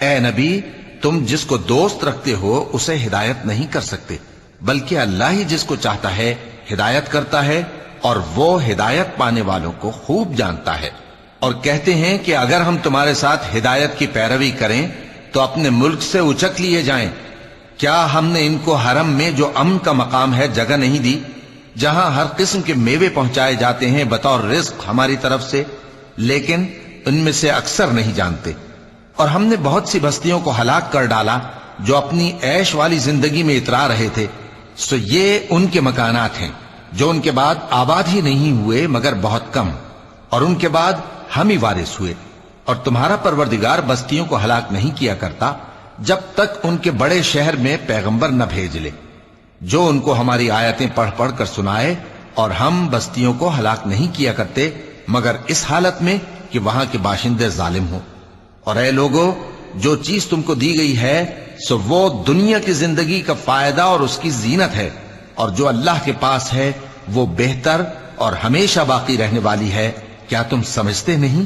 اے نبی، تم جس کو دوست رکھتے ہو اسے ہدایت نہیں کر سکتے، بلکہ اللہ ہی جس کو چاہتا ہے ہدایت کرتا ہے، اور وہ ہدایت پانے والوں کو خوب جانتا ہے۔ اور کہتے ہیں کہ اگر ہم تمہارے ساتھ ہدایت کی پیروی کریں تو اپنے ملک سے اچک لیے جائیں۔ کیا ہم نے ان کو حرم میں جو امن کا مقام ہے جگہ نہیں دی، جہاں ہر قسم کے میوے پہنچائے جاتے ہیں بطور رزق ہماری طرف سے؟ لیکن ان میں سے اکثر نہیں جانتے۔ اور ہم نے بہت سی بستیوں کو ہلاک کر ڈالا جو اپنی عیش والی زندگی میں اترا رہے تھے، سو یہ ان کے مکانات ہیں جو ان کے بعد آباد ہی نہیں ہوئے مگر بہت کم، اور ان کے بعد ہم ہی وارث ہوئے۔ اور تمہارا پروردگار بستیوں کو ہلاک نہیں کیا کرتا جب تک ان کے بڑے شہر میں پیغمبر نہ بھیج لے جو ان کو ہماری آیتیں پڑھ پڑھ کر سنائے، اور ہم بستیوں کو ہلاک نہیں کیا کرتے مگر اس حالت میں کہ وہاں کے باشندے ظالم ہوں۔ اور اے لوگو، جو چیز تم کو دی گئی ہے سو وہ دنیا کی زندگی کا فائدہ اور اس کی زینت ہے، اور جو اللہ کے پاس ہے وہ بہتر اور ہمیشہ باقی رہنے والی ہے۔ کیا تم سمجھتے نہیں؟